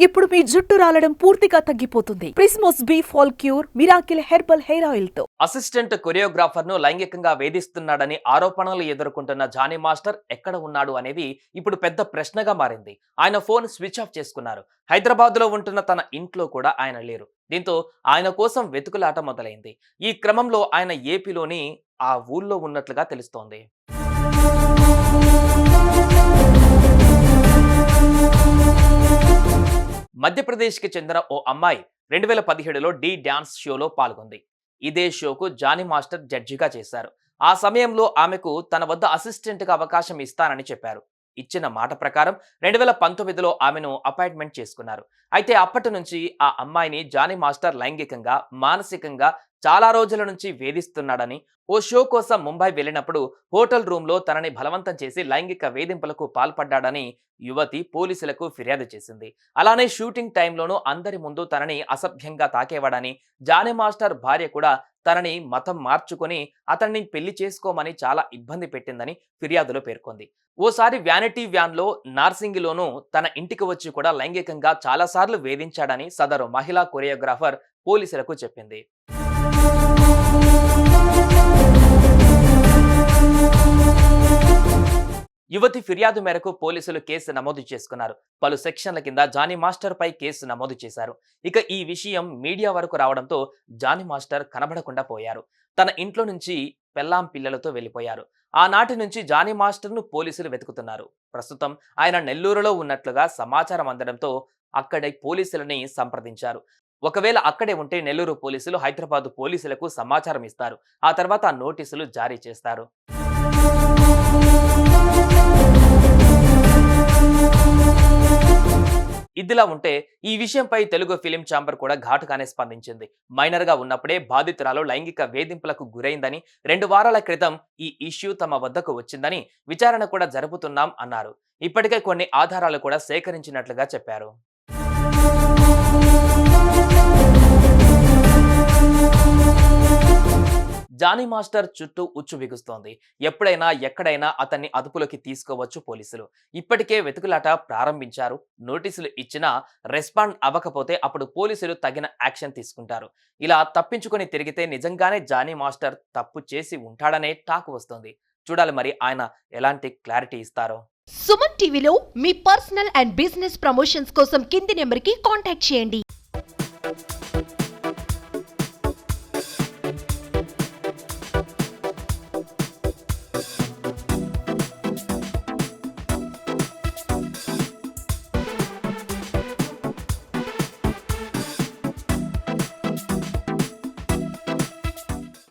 ఇప్పుడు మీ జుట్టు రాలడం పూర్తిగా తగ్గిపోతుంది. Prismos B fall cure miracle herbal hair oil తో. అసిస్టెంట్ కొరియోగ్రాఫర్ ను లైంగికంగా వేధిస్తున్నాడని ఆరోపణలు ఎదుర్కొంటున్న జానీ మాస్టర్ ఎక్కడ ఉన్నాడు అనేది ఇప్పుడు పెద్ద ప్రశ్నగా మారింది. ఆయన ఫోన్ స్విచ్ ఆఫ్ చేసుకున్నారు. హైదరాబాద్ లో ఉంటున్న తన ఇంట్లో కూడా ఆయన లేరు. దీంతో ఆయన కోసం వెతుకులాట మొదలైంది. ఈ క్రమంలో ఆయన ఏపీలోని ఆ ఊళ్ళో ఉన్నట్లుగా తెలుస్తోంది. మధ్యప్రదేశ్కి చెందిన ఓ అమ్మాయి 2017లో డి డాన్స్ షోలో పాల్గొంది. ఇదే షోకు జానీ మాస్టర్ జడ్జిగా చేశారు. ఆ సమయంలో ఆమెకు తన వద్ద అసిస్టెంట్గా అవకాశం ఇస్తానని చెప్పారు. ఇచ్చిన మాట ప్రకారం 2019లో ఆమెను అపాయింట్మెంట్ చేసుకున్నారు. అయితే అప్పటి నుంచి ఆ అమ్మాయిని జానీ మాస్టర్ లైంగికంగా, మానసికంగా చాలా రోజుల నుంచి వేధిస్తున్నాడని, ఓ షో కోసం ముంబై వెళ్ళినప్పుడు హోటల్ రూమ్ లో తనని బలవంతం చేసి లైంగిక వేధింపులకు పాల్పడ్డాడని యువతి పోలీసులకు ఫిర్యాదు చేసింది. అలానే షూటింగ్ టైంలోనూ అందరి ముందు తనని అసభ్యంగా తాకేవాడని, జానీ మాస్టర్ భార్య కూడా తనని మతం మార్చుకొని అతన్ని పెళ్లి చేసుకోమని చాలా ఇబ్బంది పెట్టిందని ఫిర్యాదులో పేర్కొంది. ఓసారి వ్యానిటీ వ్యాన్ లో నార్సింగిలోనూ తన ఇంటికి వచ్చి కూడా లైంగికంగా చాలాసార్లు వేధించాడని సదరు మహిళా కొరియోగ్రాఫర్ పోలీసులకు చెప్పింది. యువతి ఫిర్యాదు మేరకు పోలీసులు కేసు నమోదు చేసుకున్నారు. పలు సెక్షన్ల కింద జానీ మాస్టర్ పై కేసు నమోదు చేశారు. ఇక ఈ విషయం మీడియా వరకు రావడంతో జానీ మాస్టర్ కనబడకుండా పోయారు. తన ఇంట్లో నుంచి పెళ్ళాం పిల్లలతో వెళ్లిపోయారు. ఆనాటి నుంచి జానీ మాస్టర్ ను పోలీసులు వెతుకుతున్నారు. ప్రస్తుతం ఆయన నెల్లూరులో ఉన్నట్లుగా సమాచారం అందడంతో అక్కడి పోలీసులని సంప్రదించారు. ఒకవేళ అక్కడే ఉంటే నెల్లూరు పోలీసులు హైదరాబాద్ పోలీసులకు సమాచారం ఇస్తారు. ఆ తర్వాత నోటీసులు జారీ చేస్తారు. ఇదిలా ఉంటే ఈ విషయంపై తెలుగు ఫిలిం ఛాంబర్ కూడా ఘాటుగానే స్పందించింది. మైనర్ గా ఉన్నప్పుడే బాధితురాలు లైంగిక వేధింపులకు గురైందని, 2 వారాల క్రితం ఈ ఇష్యూ తమ వద్దకు వచ్చిందని, విచారణ కూడా జరుపుతున్నాం అన్నారు. ఇప్పటికే కొన్ని ఆధారాలు కూడా సేకరించినట్లుగా చెప్పారు. జానీ మాస్టర్ చుట్టూ ఉచ్చు బిగుస్తోంది. ఎప్పుడైనా ఎక్కడైనా అతన్ని అదుపులోకి తీసుకోవచ్చు పోలీసులు. ఇప్పటికే వెతుకులాట ప్రారంభించారు. నోటీసులు ఇచ్చినా రెస్పాండ్ అవ్వకపోతే అప్పుడు పోలీసులు తగిన యాక్షన్ తీసుకుంటారు. ఇలా తప్పించుకొని తిరిగితే నిజంగానే జానీ మాస్టర్ తప్పు చేసి ఉంటాడనే టాక్ వస్తుంది. చూడాలి మరి ఆయన ఎలాంటి క్లారిటీ ఇస్తారో. సుమన్ టీవీలో మీ పర్సనల్ అండ్ బిజినెస్ ప్రమోషన్స్ కోసం కింది నెంబర్కి కాంటాక్ట్ చేయండి.